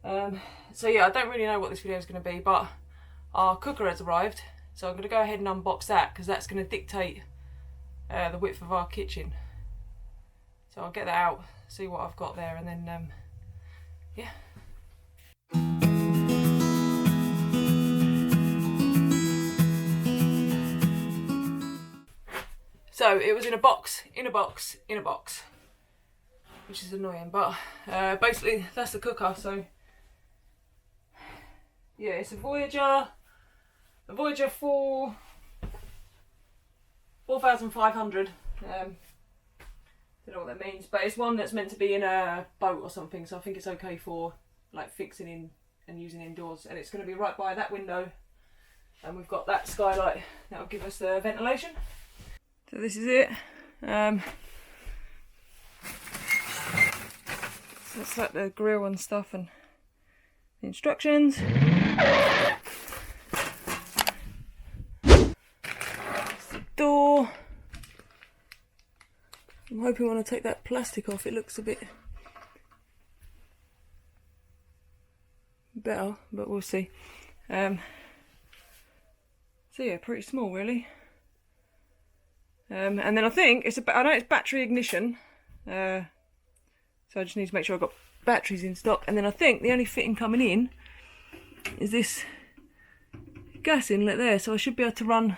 So yeah, I don't really know what this video is going to be, but our cooker has arrived, so I'm going to go ahead and unbox that because that's going to dictate the width of our kitchen. So I'll get that out, see what I've got there, and then yeah. So it was in a box, which is annoying, but basically that's the cooker. So yeah, it's a Voyager 4500. Don't know what that means, but it's one that's meant to be in a boat or something, so I think it's okay for like fixing in and using indoors. And it's going to be right by that window, and we've got that skylight that'll give us the ventilation. So this is it. So that's like the grill and stuff and the instructions. That's the door. I'm hoping when I take that plastic off it looks a bit better, but we'll see. So yeah, pretty small really. And then I think I know it's battery ignition, so I just need to make sure I've got batteries in stock. And then I think the only fitting coming in is this gas inlet there, so I should be able to run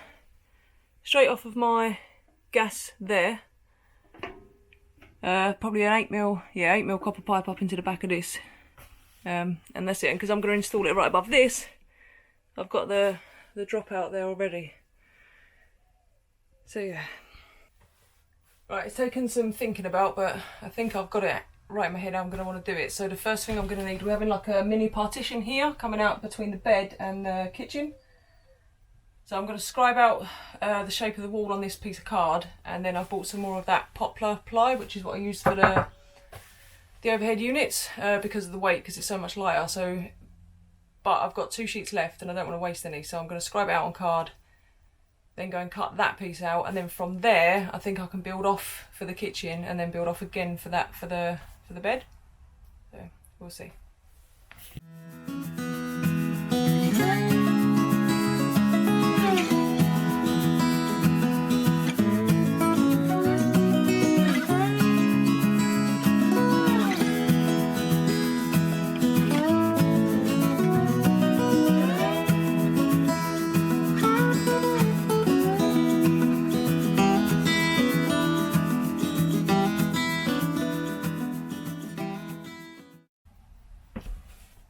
straight off of my gas there. Probably an 8mm copper pipe up into the back of this, and that's it. And because I'm going to install it right above this, I've got the dropout there already. So yeah. Right, it's taken some thinking about, but I think I've got it right in my head. I'm going to want to do it. So the first thing I'm going to need, we're having like a mini partition here coming out between the bed and the kitchen. So I'm going to scribe out the shape of the wall on this piece of card, and then I've bought some more of that poplar ply, which is what I use for the overhead units because of the weight, because it's so much lighter. So, but I've got 2 sheets left and I don't want to waste any, so I'm going to scribe it out on card, then go and cut that piece out, and then from there I think I can build off for the kitchen and then build off again for that for the bed. So we'll see.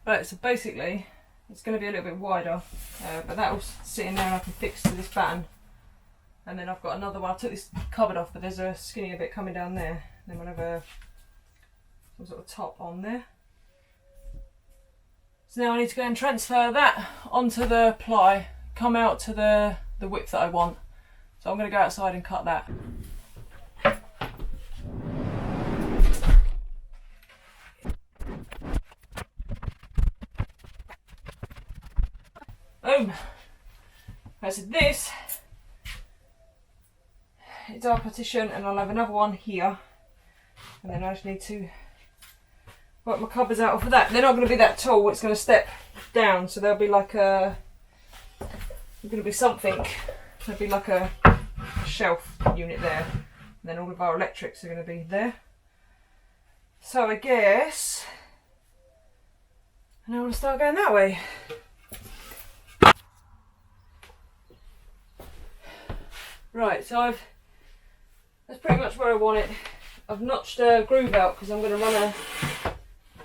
Right, so basically it's going to be a little bit wider, but that'll sit in there and I can fix to this batten. And then I've got another one. I took this cupboard off, but there's a skinnier bit coming down there. Then we'll have some sort of top on there. So now I need to go and transfer that onto the ply, come out to the width that I want. So I'm going to go outside and cut that. Boom! Right, so this is our partition, and I'll have another one here, and then I just need to work my cupboards out for that. They're not going to be that tall, it's going to step down, so there'll be like going to be something, there'll be like a shelf unit there, and then all of our electrics are going to be there. So I guess I want to start going that way. Right, so that's pretty much where I want it. I've notched a groove out because I'm going to run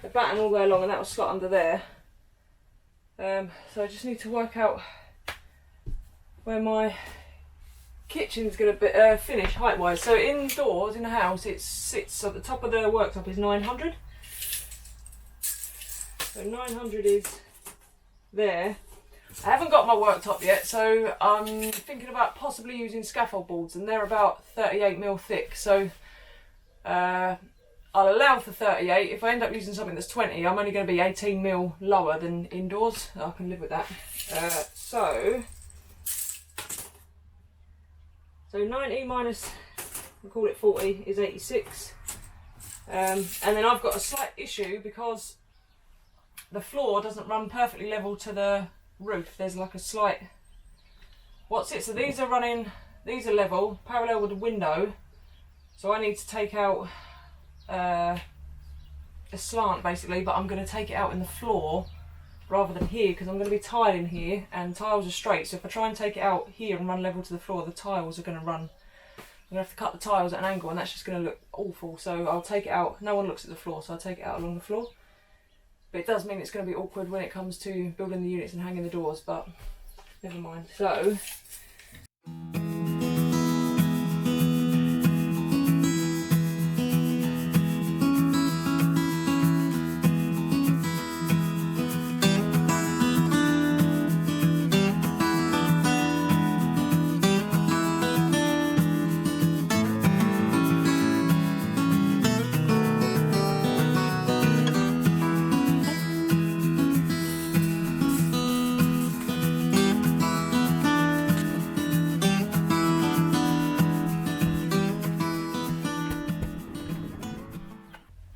a batten all the way along, and that will slot under there. So I just need to work out where my kitchen's going to finish height-wise. So indoors, in the house, it sits at the top of the worktop is 900. So 900 is there. I haven't got my worktop yet, so I'm thinking about possibly using scaffold boards, and they're about 38mm thick, so I'll allow for 38. If I end up using something that's 20, I'm only going to be 18mm lower than indoors. I can live with that. So 90 minus, we'll call it 40, is 86. And then I've got a slight issue because the floor doesn't run perfectly level to the roof. There's like a slight, what's it? So these are running, these are level, parallel with the window. So I need to take out a slant basically, but I'm going to take it out in the floor rather than here, because I'm going to be tiling here and tiles are straight. So if I try and take it out here and run level to the floor, the tiles are going to run. I'm going to have to cut the tiles at an angle and that's just going to look awful. So I'll take it out. No one looks at the floor, so I'll take it out along the floor. But it does mean it's going to be awkward when it comes to building the units and hanging the doors, but never mind. So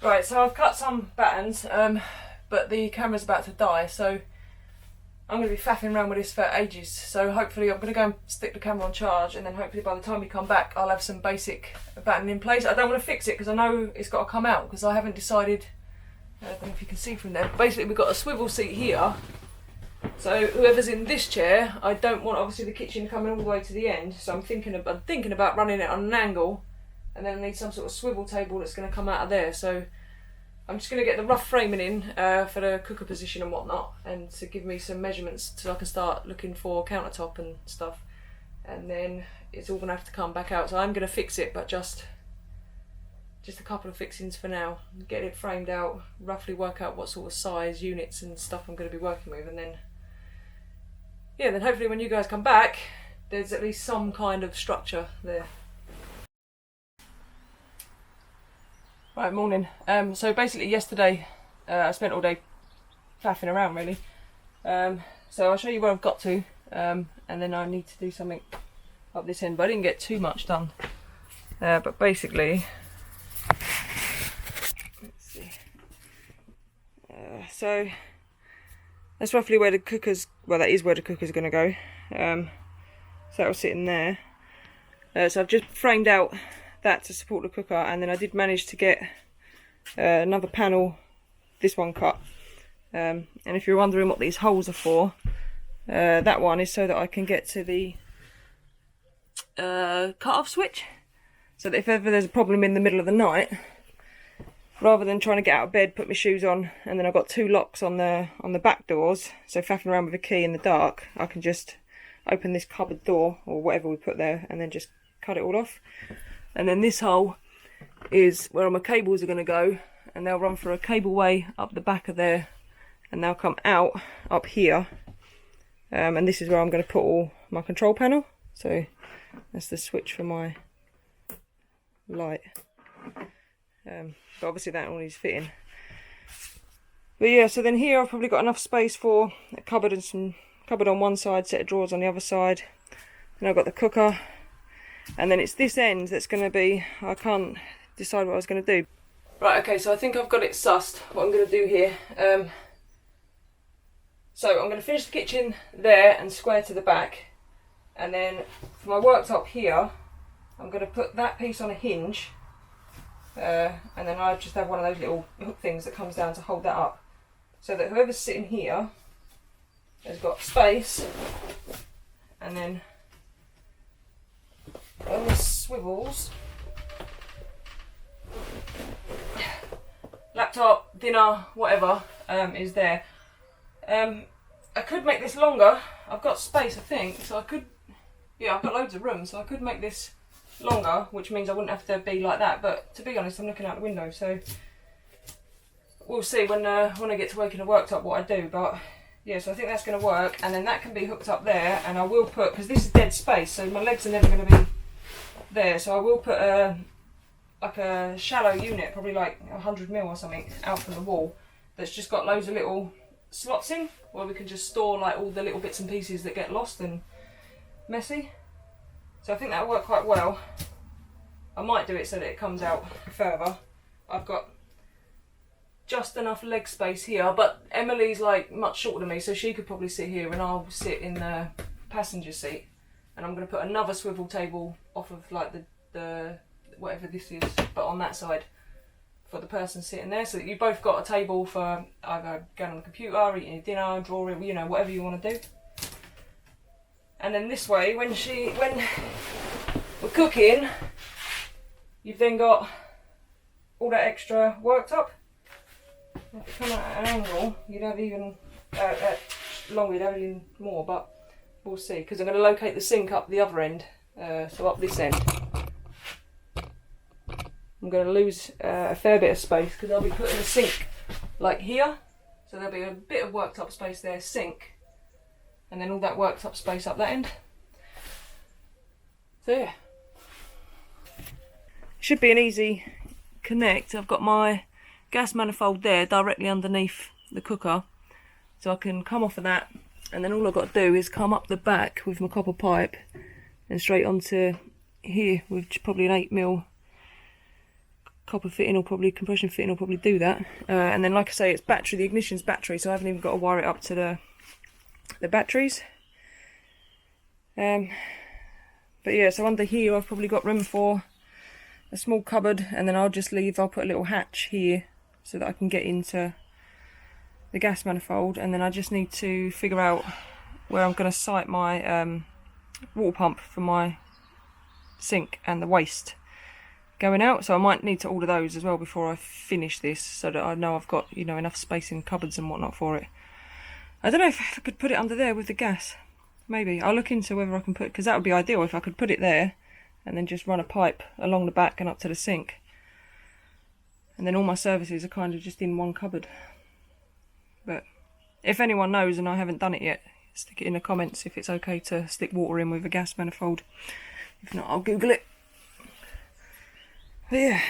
right, so I've cut some battens, but the camera's about to die, so I'm going to be faffing around with this for ages. So hopefully I'm going to go and stick the camera on charge, and then hopefully by the time we come back I'll have some basic batten in place. I don't want to fix it because I know it's got to come out, because I haven't decided. I don't know if you can see from there. Basically we've got a swivel seat here, so whoever's in this chair, I don't want obviously the kitchen coming all the way to the end, so I'm thinking about running it on an angle, and then I need some sort of swivel table that's going to come out of there. So I'm just going to get the rough framing in for the cooker position and whatnot, and to give me some measurements so I can start looking for countertop and stuff, and then it's all going to have to come back out. So I'm going to fix it, but just a couple of fixings for now, get it framed out, roughly work out what sort of size units and stuff I'm going to be working with, and then yeah, then hopefully when you guys come back there's at least some kind of structure there. Right, morning. So basically yesterday I spent all day faffing around really. So I'll show you where I've got to, and then I need to do something up this end, but I didn't get too much done. But basically, let's see. So that's roughly where the cooker's, well that is where the cooker's going to go. So that'll sit in there. So I've just framed out that to support the cooker, and then I did manage to get another panel, this one cut, and if you're wondering what these holes are for, that one is so that I can get to the cut-off switch, so that if ever there's a problem in the middle of the night, rather than trying to get out of bed, put my shoes on, and then I've got two locks on the back doors, so faffing around with a key in the dark, I can just open this cupboard door or whatever we put there and then just cut it all off. And then this hole is where all my cables are going to go, and they'll run for a cableway up the back of there, and they'll come out up here, and this is where I'm going to put all my control panel. So that's the switch for my light, but obviously that all needs fitting. But yeah, so then here I've probably got enough space for a cupboard and some cupboard on one side, set of drawers on the other side, and I've got the cooker. And then it's this end that's going to be, I can't decide what I was going to do. Right, okay, so I think I've got it sussed, what I'm going to do here. So I'm going to finish the kitchen there and square to the back. And then for my worktop here, I'm going to put that piece on a hinge. And then I just have one of those little hook things that comes down to hold that up. So that whoever's sitting here has got space. And then on the swivels, laptop, dinner, whatever, is there. I could make this longer. I've got space, I think, so I could, yeah, I've got loads of room, so I could make this longer, which means I wouldn't have to be like that. But to be honest, I'm looking out the window, so we'll see when I get to work in the worktop what I do. But yeah, so I think that's going to work, and then that can be hooked up there, and I will put, because this is dead space, so my legs are never going to be there, so I will put like a shallow unit, probably like 100mm or something, out from the wall, that's just got loads of little slots in, where we can just store like all the little bits and pieces that get lost and messy. So I think that'll work quite well. I might do it so that it comes out further. I've got just enough leg space here, but Emily's like much shorter than me, so she could probably sit here and I'll sit in the passenger seat. And I'm going to put another swivel table off of like the whatever this is, but on that side for the person sitting there, so that you've both got a table for either going on the computer, eating your dinner, drawing, you know, whatever you want to do. And then this way, when we're cooking, you've then got all that extra worktop. If you come at an angle, you'd have even longer, you'd have even more, but we'll see, because I'm going to locate the sink up the other end, so up this end. I'm going to lose a fair bit of space because I'll be putting the sink like here, so there'll be a bit of worktop space there, sink, and then all that worktop space up that end. So yeah, should be an easy connect. I've got my gas manifold there directly underneath the cooker, so I can come off of that, and then all I've got to do is come up the back with my copper pipe and straight onto here with probably an 8mm copper fitting, or probably compression fitting will probably do that. And then like I say, it's battery, the ignition's battery, so I haven't even got to wire it up to the batteries. But yeah, so under here I've probably got room for a small cupboard, and then I'll put a little hatch here so that I can get into the gas manifold, and then I just need to figure out where I'm going to site my water pump for my sink and the waste going out, so I might need to order those as well before I finish this, so that I know I've got, you know, enough space in cupboards and whatnot for it. I don't know if I could put it under there with the gas. Maybe I'll look into whether I can put, because that would be ideal if I could put it there and then just run a pipe along the back and up to the sink, and then all my services are kind of just in one cupboard. But if anyone knows and I haven't done it yet, stick it in the comments if it's okay to stick water in with a gas manifold. If not, I'll Google it. But yeah.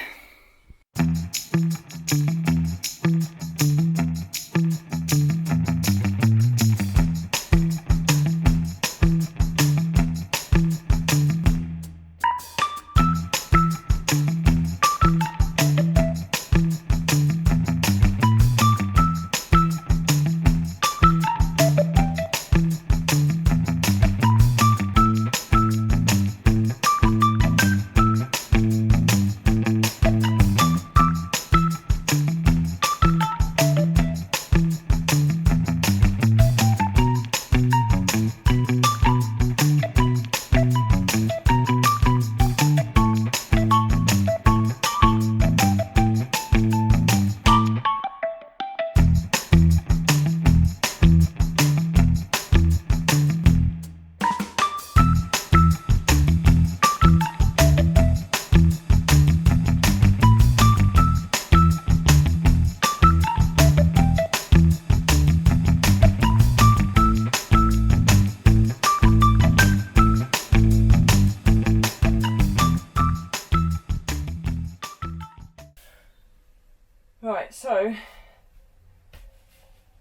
Right, so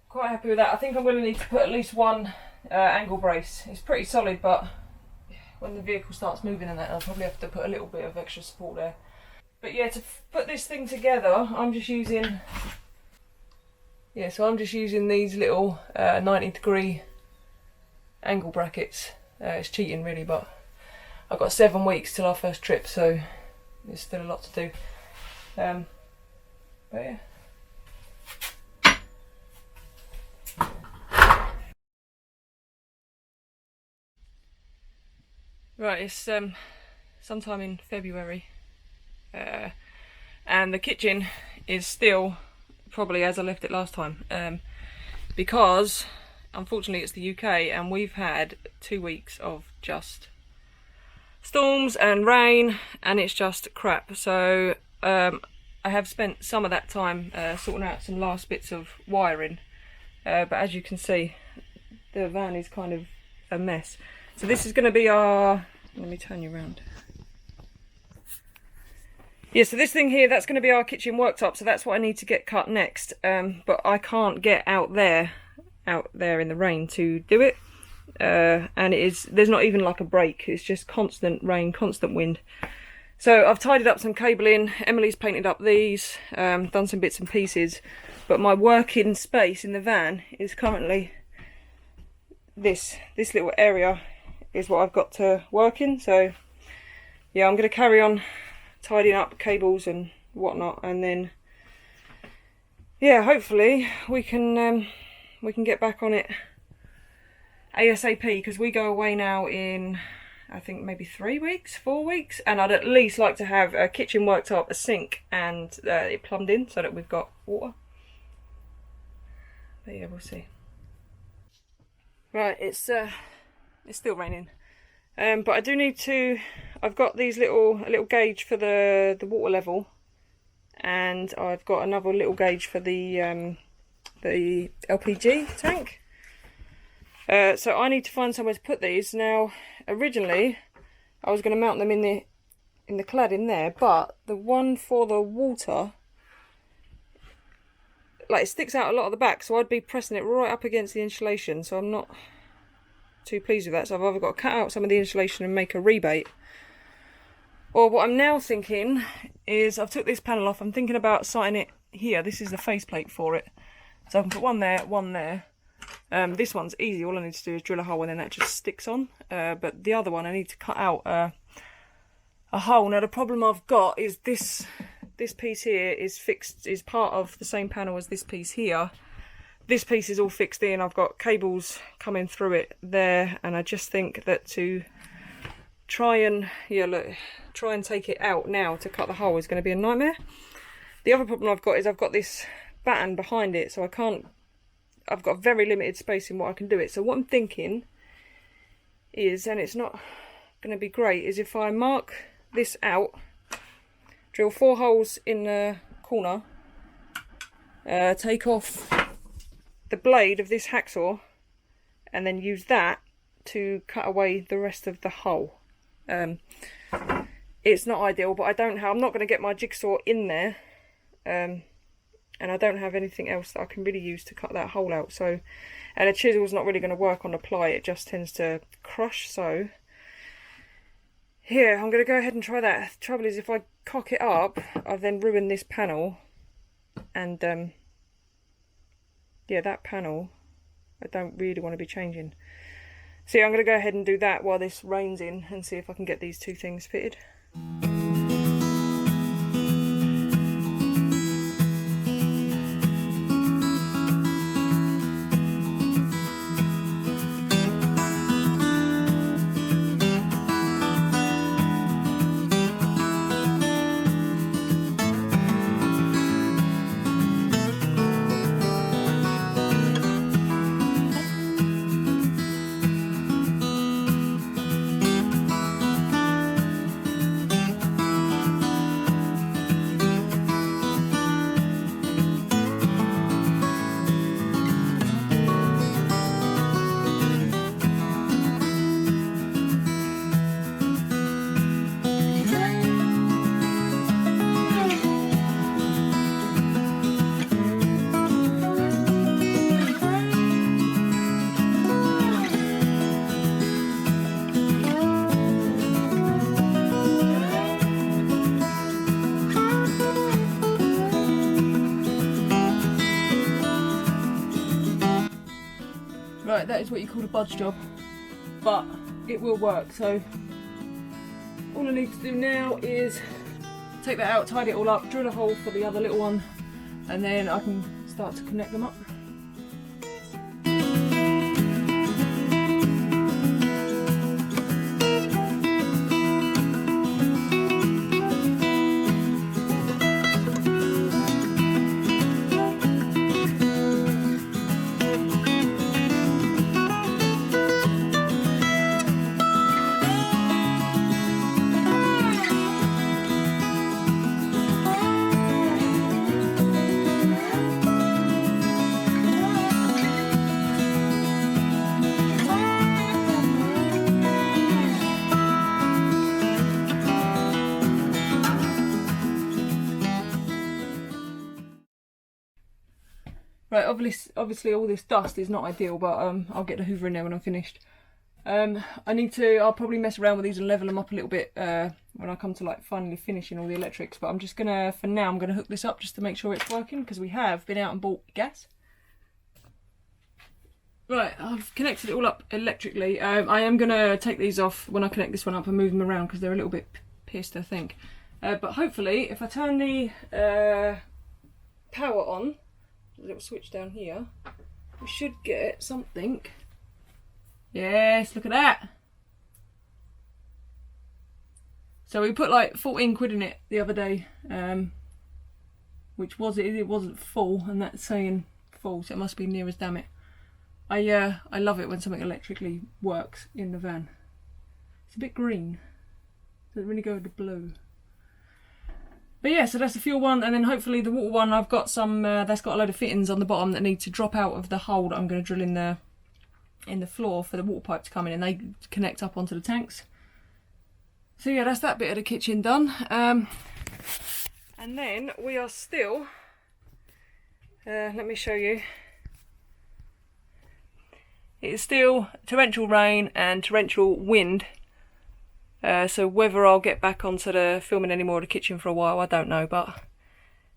quite happy with that. I think I'm going to need to put at least one angle brace. It's pretty solid, but when the vehicle starts moving and that, I'll probably have to put a little bit of extra support there. But yeah, to put this thing together, I'm just using these little 90-degree angle brackets. It's cheating really, but I've got 7 weeks till our first trip, so there's still a lot to do. But yeah. Right, it's sometime in February, and the kitchen is still probably as I left it last time, because unfortunately it's the UK and we've had 2 weeks of just storms and rain, and it's just crap. So I have spent some of that time sorting out some last bits of wiring, but as you can see, the van is kind of a mess. So this is going to be our, let me turn you around. Yeah, so this thing here, that's going to be our kitchen worktop, so that's what I need to get cut next. But I can't get out there in the rain to do it. And there's not even like a break, it's just constant rain, constant wind. So I've tidied up some cabling, Emily's painted up these, done some bits and pieces, but my working space in the van is currently this little area is what I've got to work in. So yeah, I'm going to carry on tidying up cables and whatnot, and then yeah, hopefully we can get back on it ASAP, because we go away now in, I think, maybe 3 weeks, 4 weeks, and I'd at least like to have a kitchen worktop, a sink, and it plumbed in so that we've got water. But yeah, we'll see. Right, it's still raining, but I do need to. I've got these a little gauge for the water level, and I've got another little gauge for the LPG tank. So I need to find somewhere to put these. Now, originally, I was going to mount them in the clad in there, but the one for the water, like, it sticks out a lot at the back, so I'd be pressing it right up against the insulation, so I'm not too pleased with that. So I've either got to cut out some of the insulation and make a rebate, or what I'm now thinking is, I've took this panel off, I'm thinking about sighting it here. This is the faceplate for it, so I can put one there, one there. This one's easy, all I need to do is drill a hole and then that just sticks on, but the other one I need to cut out a hole. Now the problem I've got is this piece here is fixed, is part of the same panel as this piece here. This piece is all fixed in, I've got cables coming through it there, and I just think that to try and take it out now to cut the hole is going to be a nightmare. The other problem I've got is I've got this batten behind it, so I've got very limited space in what I can do it. So what I'm thinking is, and it's not going to be great, is if I mark this out, drill 4 holes in the corner, take off the blade of this hacksaw, and then use that to cut away the rest of the hole. It's not ideal, but I'm not going to get my jigsaw in there, and I don't have anything else that I can really use to cut that hole out. So, and a chisel's not really going to work on the ply, it just tends to crush. So here, I'm going to go ahead and try that. The trouble is, if I cock it up, I've then ruined this panel, and yeah, that panel I don't really want to be changing. So yeah, I'm going to go ahead and do that while this rain's in, and see if I can get these 2 things fitted. Right, that is what you call a budge job, but it will work. So all I need to do now is take that out, tidy it all up, drill a hole for the other little one, and then I can start to connect them up. Right, obviously all this dust is not ideal, but I'll get the hoover in there when I'm finished. I'll probably mess around with these and level them up a little bit when I come to like finally finishing all the electrics, but I'm just gonna, for now, I'm gonna hook this up just to make sure it's working, because we have been out and bought gas. Right, I've connected it all up electrically. I am gonna take these off when I connect this one up and move them around because they're a little bit pissed, I think. But hopefully, if I turn the power on, the little switch down here, we should get something. Yes, look at that. So we put like 14 quid in it the other day, which was it wasn't full, and that's saying full, so it must be near as damn it. I love it when something electrically works in the van. It's a bit green. Doesn't really go with the blue. But yeah, so that's the fuel one, and then hopefully the water one, I've got some, that's got a load of fittings on the bottom that need to drop out of the hole that I'm going to drill in the floor for the water pipe to come in, and they connect up onto the tanks. So yeah, that's that bit of the kitchen done. And then we are still, let me show you. It is still torrential rain and torrential wind. So whether I'll get back onto the filming any more of the kitchen for a while, I don't know, but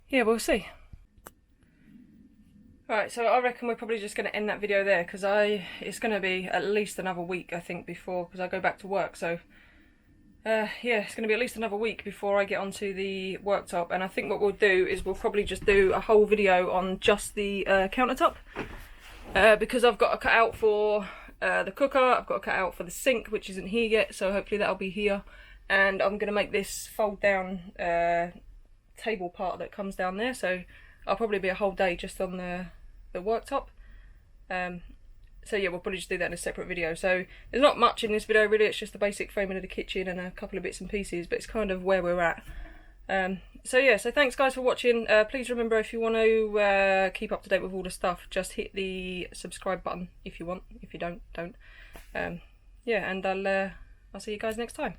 yeah, we'll see. Right, so I reckon we're probably just going to end that video there, because it's going to be at least another week, I think, before, because I go back to work, so yeah, it's going to be at least another week before I get onto the worktop, and I think what we'll do is we'll probably just do a whole video on just the countertop, because I've got a cut out for the cooker, I've got a cut out for the sink, which isn't here yet, so hopefully that'll be here, and I'm going to make this fold down table part that comes down there, so I'll probably be a whole day just on the worktop. So yeah, we'll probably just do that in a separate video. So there's not much in this video really, it's just the basic framing of the kitchen and a couple of bits and pieces, but it's kind of where we're at. So yeah, so thanks guys for watching. Please remember, if you want to keep up to date with all the stuff, just hit the subscribe button if you want. If you don't. Yeah, and I'll see you guys next time.